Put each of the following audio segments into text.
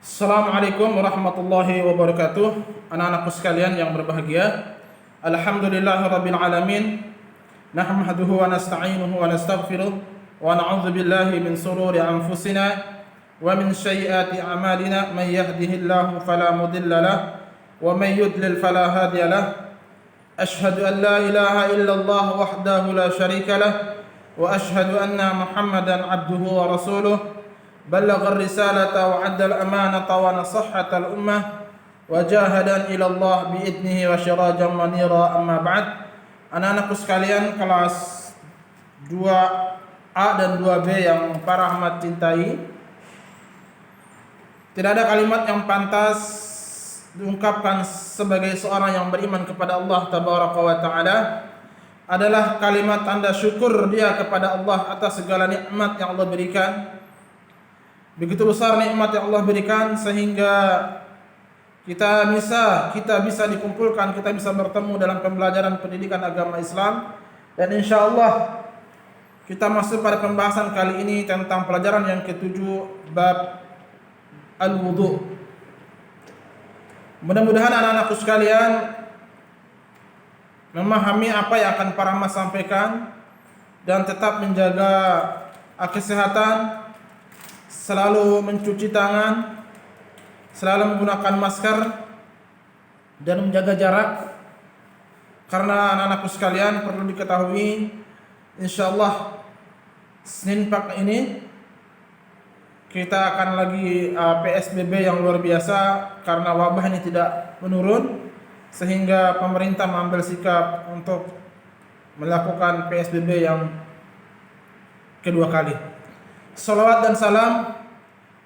Assalamualaikum warahmatullahi wabarakatuh. Anak-anakku sekalian yang berbahagia, alhamdulillahirabbil alamin. Nahmaduhu wa nasta'inuhu wa nastaghfiruh wa na'udzu billahi min shururi anfusina wa min sayyiati a'malina. May yahdihillahu fala mudilla lahu wa may yudlil fala hadiya lahu. Ashhadu an la ilaha illallah wahdahu la syarika lahu wa ashhadu anna Muhammadan abduhu wa rasuluh. بلغ الرسالة وأدى الأمانة ونصح الأمة وجاهد إلى الله بإذنه وسراجا منيرا. أما بعد, anak-anakku sekalian kelas 2A dan 2B yang para rahmat cintai, tidak ada kalimat yang pantas diungkapkan sebagai seorang yang beriman kepada Allah Tabaraka wa Ta'ala adalah kalimat tanda syukur dia kepada Allah atas segala nikmat yang Allah berikan. Begitu besar nikmat yang Allah berikan sehingga kita bisa dikumpulkan, kita bisa bertemu dalam pembelajaran pendidikan agama Islam. Dan insya Allah kita masuk pada pembahasan kali ini tentang pelajaran yang ke-7, bab al-wudu. Mudah-mudahan anak-anakku sekalian memahami apa yang akan para mas sampaikan dan tetap menjaga kesehatan, selalu mencuci tangan, selalu menggunakan masker, dan menjaga jarak. Karena anak-anakku sekalian perlu diketahui, insyaallah Senin pagi ini kita akan lagi PSBB yang luar biasa karena wabah ini tidak menurun, sehingga pemerintah mengambil sikap untuk melakukan PSBB yang kedua kali. Salawat dan salam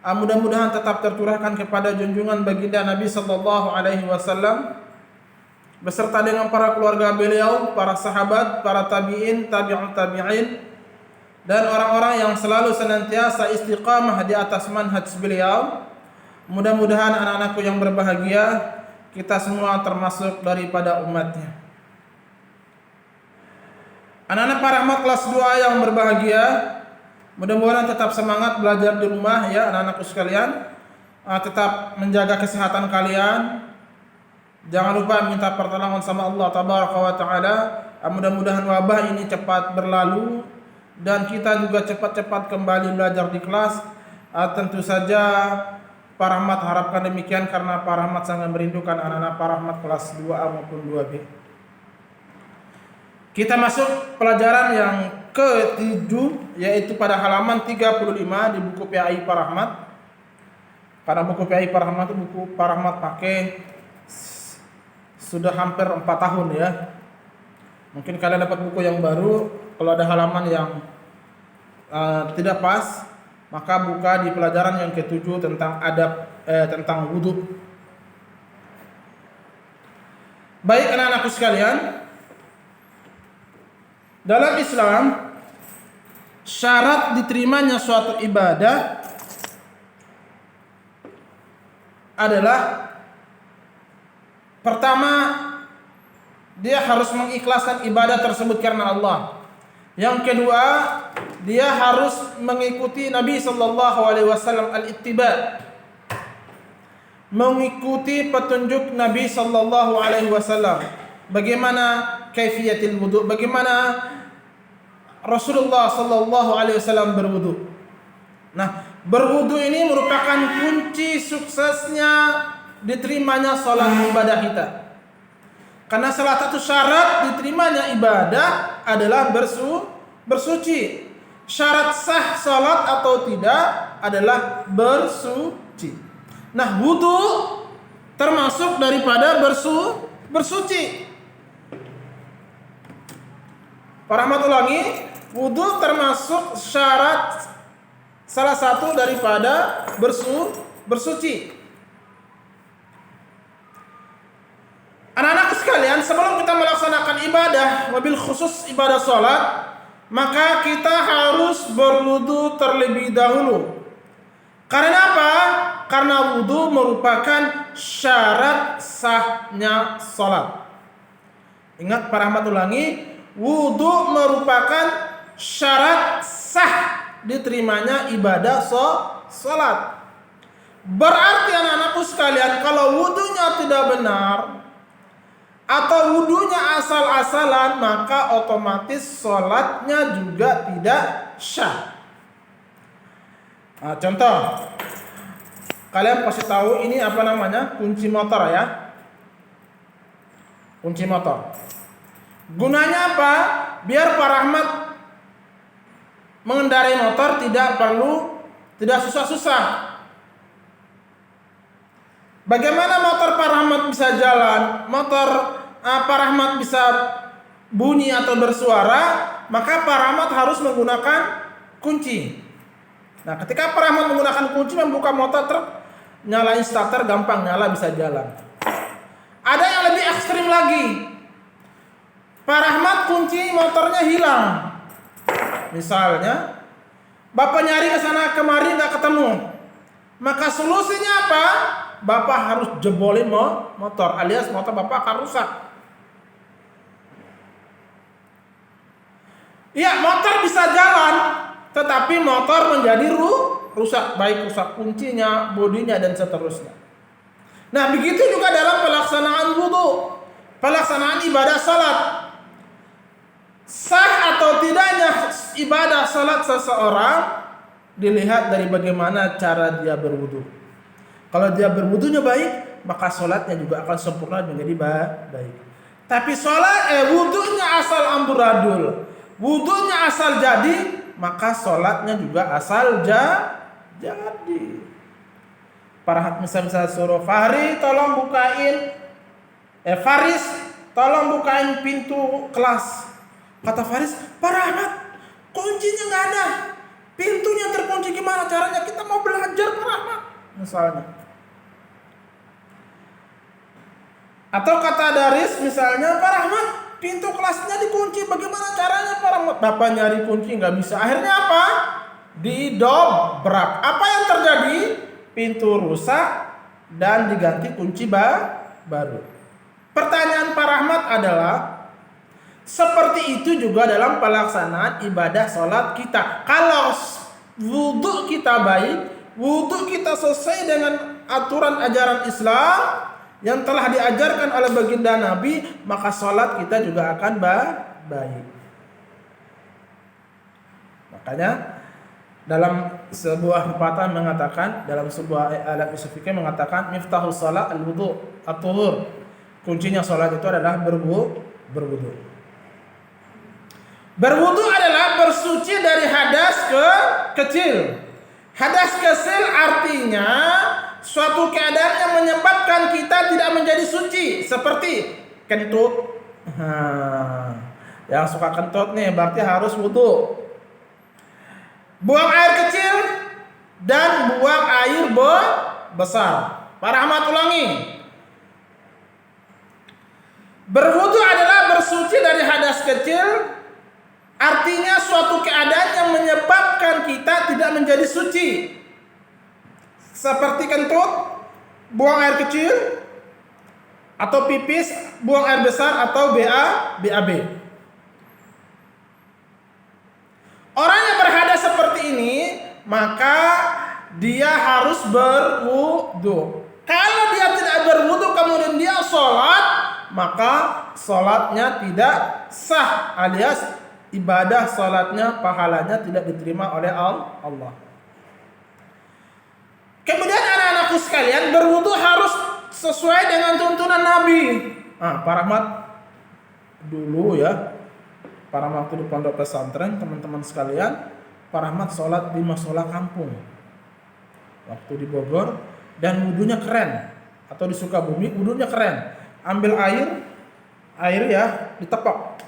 mudah-mudahan tetap tercurahkan kepada junjungan baginda Nabi sallallahu alaihi wasallam beserta dengan para keluarga beliau, para sahabat, para tabi'in, tabi'ut tabi'in, dan orang-orang yang selalu senantiasa istiqamah di atas manhaj beliau. Mudah-mudahan anak-anakku yang berbahagia, kita semua termasuk daripada umatnya. Anak-anak para rahmat kelas 2 yang berbahagia, mudah-mudahan tetap semangat belajar di rumah ya anak-anakku sekalian. Tetap menjaga kesehatan kalian. Jangan lupa minta pertolongan sama Allah Tabaraka wa Ta'ala. Mudah-mudahan wabah ini cepat berlalu dan kita juga cepat-cepat kembali belajar di kelas. Tentu saja Pak Rahmat harapkan demikian karena Pak Rahmat sangat merindukan anak-anak Pak Rahmat kelas 2A maupun 2B. Kita masuk pelajaran yang ke-7, yaitu pada halaman 35 di buku PAI Pak Rahmat. Karena buku PAI Pak Rahmat itu buku Pak Rahmat pakai sudah hampir 4 tahun ya. Mungkin kalian dapat buku yang baru, kalau ada halaman yang tidak pas, maka buka di pelajaran yang ke-7 tentang tentang wudu. Baik anak-anakku sekalian, dalam Islam, syarat diterimanya suatu ibadah adalah pertama, dia harus mengikhlaskan ibadah tersebut karena Allah. Yang kedua, dia harus mengikuti Nabi sallallahu alaihi wasallam, al-ittiba, mengikuti petunjuk Nabi sallallahu alaihi wasallam. Bagaimana kaifiyatil wudu, bagaimana Rasulullah sallallahu alaihi wasallam berwudu. Nah, berwudu ini merupakan kunci suksesnya diterimanya salat ibadah kita. Karena salah satu syarat diterimanya ibadah adalah bersuci. Syarat sah salat atau tidak adalah bersuci. Nah, wudu termasuk daripada bersuci. Para rahmat ulangi, wudu termasuk syarat salah satu daripada bersuci. Anak-anak sekalian, sebelum kita melaksanakan ibadah, wabil khusus ibadah sholat, maka kita harus berwudu terlebih dahulu. Karena apa? Karena wudu merupakan syarat sahnya sholat. Ingat para rahmat ulangi, wudu merupakan syarat sah diterimanya ibadah sholat. Berarti anak-anakku sekalian, kalau wudunya tidak benar atau wudunya asal-asalan, maka otomatis sholatnya juga tidak syah. Nah, contoh, kalian pasti tahu ini apa namanya? Kunci motor ya. Kunci motor. Gunanya apa? Biar Pak Rahmat mengendarai motor tidak susah-susah. Bagaimana motor Pak Rahmat bisa jalan, motor Pak Rahmat bisa bunyi atau bersuara, maka Pak Rahmat harus menggunakan kunci. Nah, ketika Pak Rahmat menggunakan kunci membuka motor, nyalain starter gampang, nyala bisa jalan. Ada yang lebih ekstrim lagi. Pak Rahmat kunci motornya hilang. Misalnya, Bapak nyari ke sana kemari nggak ketemu. Maka solusinya apa? Bapak harus jebolin motor, alias motor Bapak akan rusak. Iya, motor bisa jalan, tetapi motor menjadi rusak, baik rusak kuncinya, bodinya dan seterusnya. Nah, begitu juga dalam pelaksanaan wudu, pelaksanaan ibadah salat. Sah atau tidaknya ibadah salat seseorang dilihat dari bagaimana cara dia berwudu. Kalau dia berwudunya baik, maka sholatnya juga akan sempurna menjadi baik. Tapi wudunya asal amburadul, wudunya asal jadi, maka sholatnya juga asal jadi. Para misal suruh Fahri, tolong bukain, Faris, tolong bukain pintu kelas. Kata Faris, Pak Rahmat, kuncinya nggak ada, pintunya terkunci, gimana caranya? Kita mau belajar Pak Rahmat, misalnya. Atau kata Daris misalnya, Pak Rahmat, pintu kelasnya dikunci, bagaimana caranya Pak Rahmat? Bapak nyari kunci nggak bisa. Akhirnya apa? Didobrak. Apa yang terjadi? Pintu rusak dan diganti kunci baru. Pertanyaan Pak Rahmat adalah, seperti itu juga dalam pelaksanaan ibadah sholat kita. Kalau wudu kita baik, wudu kita sesuai dengan aturan ajaran Islam yang telah diajarkan oleh baginda Nabi, maka sholat kita juga akan baik. Makanya dalam sebuah pepatah mengatakan, dalam sebuah alat fikih mengatakan, miftahus sholat al-wudu at-tuhur. Kuncinya sholat itu adalah berwudu. Berwudu adalah bersuci dari hadas kecil. Hadas kecil artinya suatu keadaan yang menyebabkan kita tidak menjadi suci, seperti kentut. Yang suka kentut nih berarti harus wudu. Buang air kecil dan buang air besar. Pak Rahmat ulangi. Berwudu adalah bersuci dari hadas kecil, artinya suatu keadaan yang menyebabkan kita tidak menjadi suci. Seperti kentut, buang air kecil, atau pipis, buang air besar, atau BAB. Orang yang berhadas seperti ini, maka dia harus berwudu. Kalau dia tidak berwudu kemudian dia sholat, maka sholatnya tidak sah, alias ibadah sholatnya, pahalanya tidak diterima oleh Allah. Kemudian anak-anakku sekalian, berwudu harus sesuai dengan tuntunan Nabi. Pak Rahmat dulu ya, Pak Rahmat di pondok pesantren, teman-teman sekalian, Pak Rahmat sholat di musola kampung waktu di Bogor, dan wudunya keren. Atau di Sukabumi wudunya keren. Ambil air ya, ditepok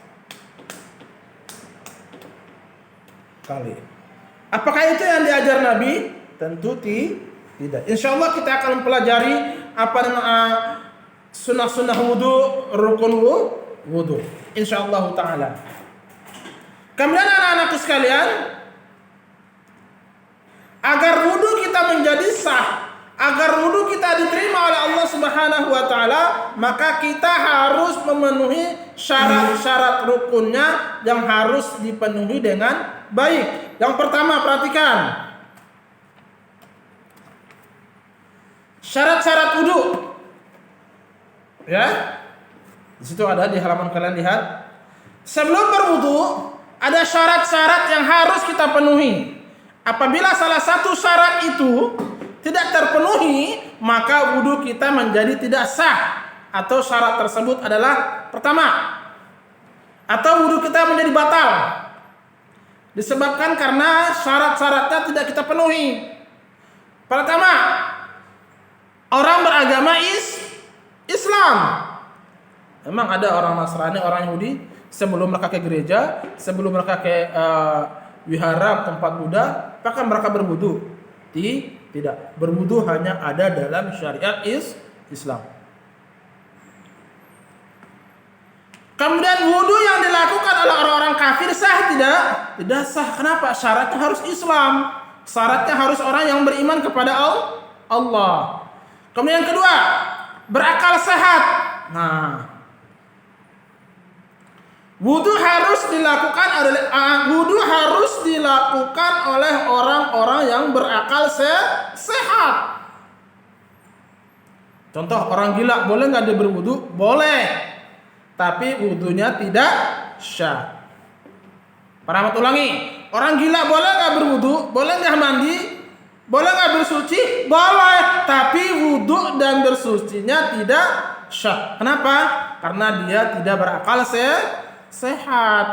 kali. Apakah itu yang diajar Nabi? Tentu tidak. Insya Allah kita akan mempelajari apa nama sunnah wudu, rukun wudu. Insya Allah taala. Kemudian anak-anakku sekalian, agar wudu kita menjadi sah, agar wudu kita diterima oleh Allah Subhanahu wa taala, maka kita harus memenuhi syarat-syarat rukunnya yang harus dipenuhi dengan baik. Yang pertama, perhatikan. Syarat-syarat wudu. Ya. Di situ ada di halaman kalian lihat. Sebelum berwudu ada syarat-syarat yang harus kita penuhi. Apabila salah satu syarat itu tidak terpenuhi, maka wudu kita menjadi tidak sah. Atau syarat tersebut adalah pertama, atau wudu kita menjadi batal disebabkan karena syarat-syaratnya tidak kita penuhi. Pertama, orang beragama Islam. Memang ada orang Nasrani, orang Yahudi, sebelum mereka ke gereja, sebelum mereka ke wihara tempat Buddha, apakah mereka berwudu? Tidak. Berwudu hanya ada dalam syariat Islam. Kemudian wudu yang dilakukan oleh orang-orang kafir sah tidak? Tidak sah. Kenapa? Syaratnya harus Islam. Syaratnya harus orang yang beriman kepada Allah. Kemudian yang kedua, berakal sehat. Nah, wudu harus dilakukan oleh orang-orang yang berakal sehat. Contoh, orang gila boleh nggak dia berwudu? Boleh, tapi wudunya tidak syah. Para ulangi, orang gila boleh nggak berwudu? Boleh nggak mandi? Boleh nggak bersuci? Boleh, tapi wudu dan bersucinya tidak syah. Kenapa? Karena dia tidak berakal sehat.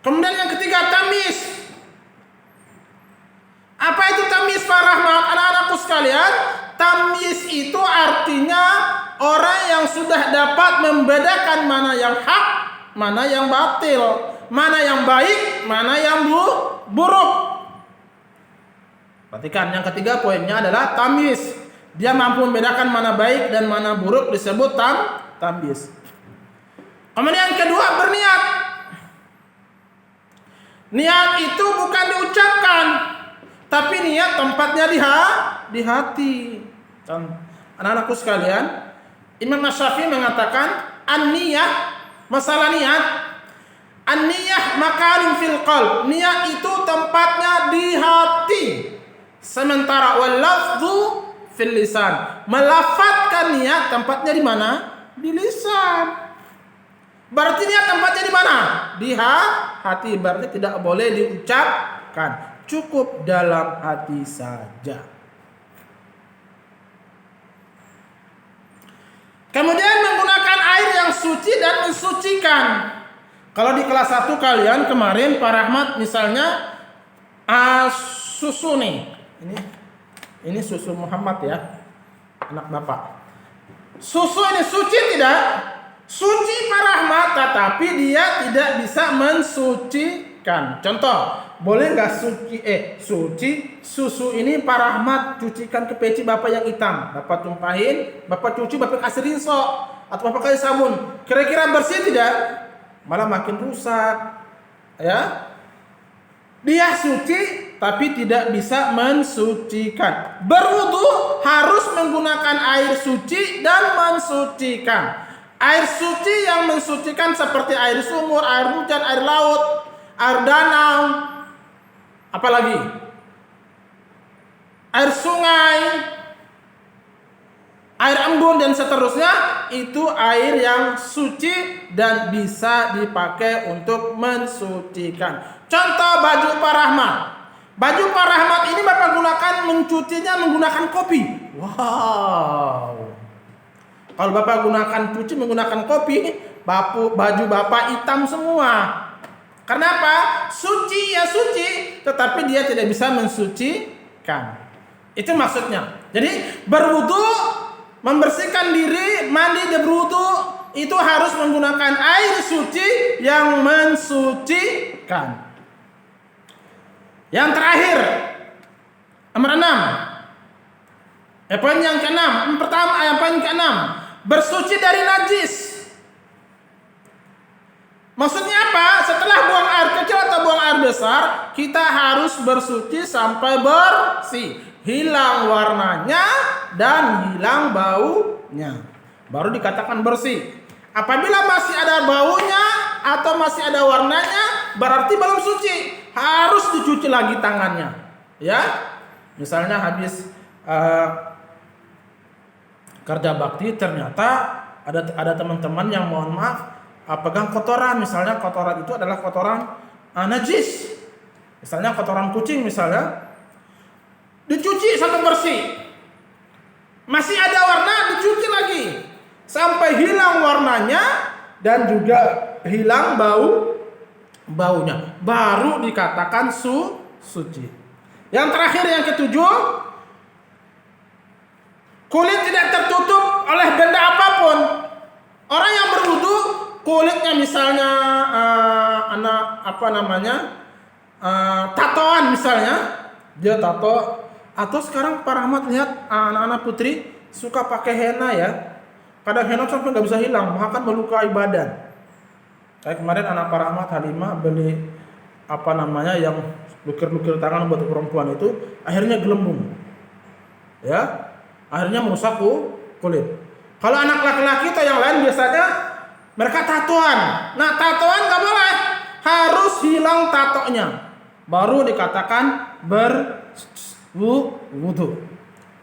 Kemudian yang ketiga, tamis. Apa itu tamis, Pak Rahmat? Anak-anakku sekalian, tamis itu artinya orang yang sudah dapat membedakan mana yang hak, mana yang batil, mana yang baik, mana yang buruk. Perhatikan, yang ketiga poinnya adalah tamis. Dia mampu membedakan mana baik dan mana buruk, disebut tamis. Kemudian yang kedua, berniat. Niat itu bukan diucapkan, tapi niat tempatnya di hati. Anak-anakku sekalian, Imam Syafi'i mengatakan an-niyah, masalah niat, an-niyah makanun fil qalb. Niat itu tempatnya di hati. Sementara wal lafdhu fil lisan. Melafadzkan niat tempatnya di mana? Di lisan. Berarti niat tempatnya di mana? Di hati. Berarti tidak boleh diucapkan. Cukup dalam hati saja. Kemudian menggunakan air yang suci dan mensucikan. Kalau di kelas 1 kalian kemarin Pak Rahmat misalnya susu nih. Ini susu Muhammad ya. Anak Bapak. Susu ini suci tidak? Suci Pak Rahmat, tetapi dia tidak bisa mensucikan. Contoh, boleh nggak suci susu ini Pak Rahmat cucikan ke peci Bapak yang hitam, Bapak tumpahin, Bapak cuci, Bapak kasih rinso atau Bapak kasih sabun, kira-kira bersih tidak? Malah makin rusak, ya. Dia suci tapi tidak bisa mensucikan. Berwudu harus menggunakan air suci dan mensucikan. Air suci yang mensucikan seperti air sumur, air hujan, air laut, air danau, apalagi air sungai, air embun dan seterusnya, itu air yang suci dan bisa dipakai untuk mensucikan. Contoh baju Pak Rahmat. Baju Pak Rahmat ini Bapak gunakan mencucinya menggunakan kopi. Wow. Kalau Bapak gunakan cuci menggunakan kopi, baju Bapak hitam semua. Kenapa? Suci ya suci, tetapi dia tidak bisa mensucikan. Itu maksudnya. Jadi berwudu, membersihkan diri, mandi dan berwudu itu harus menggunakan air suci yang mensucikan. Yang terakhir, nomor 6. Poin yang ke-6. Poin ke-6, bersuci dari najis. Maksudnya apa? Setelah buang air kecil atau buang air besar, kita harus bersuci sampai bersih, hilang warnanya dan hilang baunya, baru dikatakan bersih. Apabila masih ada baunya atau masih ada warnanya, berarti belum suci. Harus dicuci lagi tangannya, ya. Misalnya habis kerja bakti, ternyata ada teman-teman yang mohon maaf pegang kotoran, misalnya kotoran itu adalah kotoran najis, misalnya kotoran kucing misalnya, dicuci sampai bersih, masih ada warna, dicuci lagi sampai hilang warnanya dan juga hilang baunya, baru dikatakan suci. Yang terakhir, yang ketujuh, kulit tidak tertutup oleh benda apapun. Orang yang berwudu kulitnya misalnya tatoan misalnya, dia tato, atau sekarang Pak Rahmat lihat anak-anak putri suka pakai henna ya. Kadang henna sampai nggak bisa hilang, bahkan melukai badan. Kayak kemarin anak Pak Rahmat Halimah beli yang lukir-lukir tangan buat perempuan itu, akhirnya gelembung, ya, akhirnya merusak kulit. Kalau anak laki-laki atau yang lain biasanya mereka tatoan. Nah, tatoan nggak boleh, harus hilang tatonya, baru dikatakan berwudu.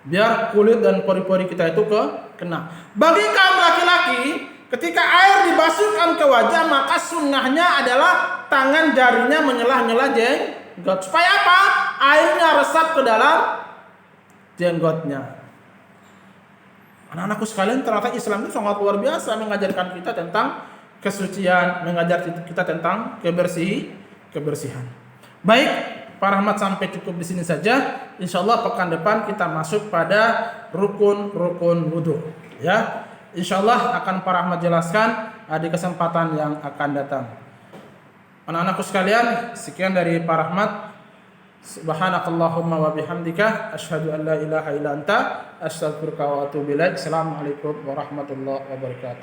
Biar kulit dan pori-pori kita itu kena. Bagi kaum laki-laki, ketika air dibasuhkan ke wajah, maka sunnahnya adalah tangan jarinya menyelah-nyelah jenggot. Supaya apa? Airnya resap ke dalam jenggotnya. Anak-anakku sekalian, ternyata Islam itu sangat luar biasa, mengajarkan kita tentang kesucian, mengajar kita tentang kebersihan. Baik, Pak Rahmat sampai cukup di sini saja. Insyaallah pekan depan kita masuk pada rukun-rukun wudu. Ya, insyaallah akan Pak Rahmat jelaskan di kesempatan yang akan datang. Anak-anakku sekalian, sekian dari Pak Rahmat. Subhanakallahumma wa bihamdika asyhadu an la ilaha illa anta astaghfiruka wa atubu ilaik. Assalamualaikum warahmatullahi wabarakatuh.